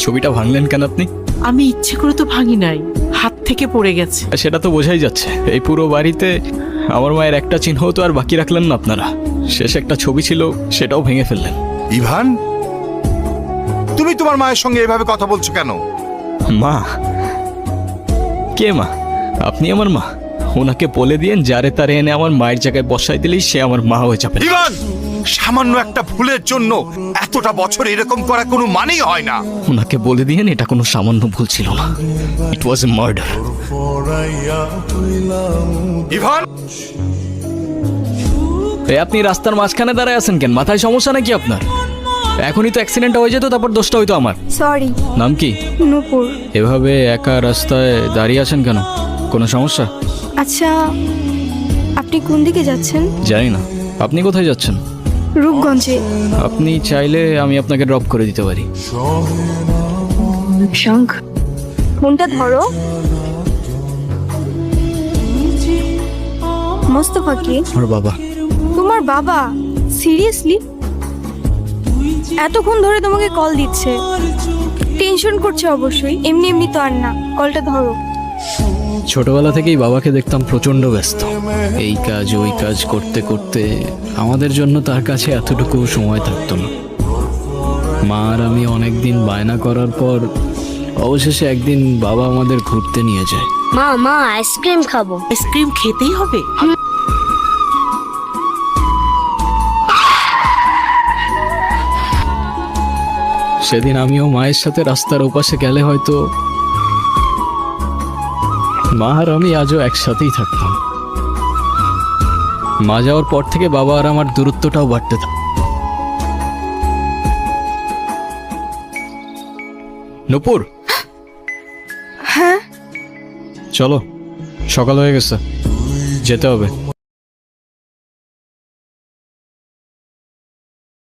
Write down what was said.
ছবিটা ভাঙলেন কেন আপনি? আমি ইচ্ছে করে তো ভাঙি নাই, হাত থেকে পড়ে গেছে। সেটা তো বোঝাই যাচ্ছে। এই পুরো বাড়িতে আমার মায়ের একটা চিহ্ন তো আর বাকি রাখলেন না আপনারা। শেষ একটা ছবি ছিল, সেটাও ভেঙে ফেললেন। ইভান, তুমি তোমার মায়ের সঙ্গে এভাবে কথা বলছো কেন? মা? কে মা? আপনি আমার মা? ওনাকে বলে দিয়েন যারে তারে এনে আমার মায়ের জায়গায় বসাই দিলেই সে আমার মা হয়ে যাবে। ইভান, সামান্য একটা ভুলের জন্য এতটা বছর এরকম করা কোনো মানেই হয় না। ওনাকে বলে দিয়েন এটা কোনো সামান্য ভুল ছিল না। ইট ওয়াজ এ মার্ডার। ইভান, আপনি রাস্তার মাঝখানে দাঁড়ায় আছেন কেন? মাথায় সমস্যা নাকি আপনার? এখনই তো অ্যাক্সিডেন্টটা হয়ে যেত, তারপর দোষটা হইতো আমার। সরি। নাম কি? নূপুর। এভাবে একা রাস্তায় দাঁড়িয়ে আছেন কেন? কোনো সমস্যা? আচ্ছা, আপনি কোন দিকে যাচ্ছেন? জানি না। আপনি কোথায় যাচ্ছেন? রূপগঞ্জে। আপনি চাইলে আমি আপনাকে ড্রপ করে দিতে পারি। শঙ্খ, ফোনটা ধরো। মোস্তফা কে? আমার বাবা। তোমার বাবা? সিরিয়াসলি? এতক্ষণ ধরে তোমাকে কল দিচ্ছে, টেনশন করছে অবশ্যই। এমনি এমনি তো আর না, কলটা ধরো। ছোটবেলা থেকেই বাবাকে দেখতাম প্রচণ্ড ব্যস্ত, এই কাজ ওই কাজ করতে করতে আমাদের জন্য তার কাছে এতটুকু সময় থাকতো না। মা আর আমি অনেকদিন বায়না করার পর অবশেষে একদিন বাবা আমাদের ঘুরতে নিয়ে যায়। মা মা আইসক্রিম খাবো। আইসক্রিম খেতেই হবে? সেদিন আমিও মায়ের সাথে রাস্তার ওপাশে গেলে হয়তো মা আর আমি আজও একসাথেই থাকতাম। মা যাওয়ার পর থেকে বাবা আর আমার দূরত্বটাও বাড়তে থাকে। নূপুর, হ্যাঁ, চলো, সকাল হয়ে গেছে, যেতে হবে।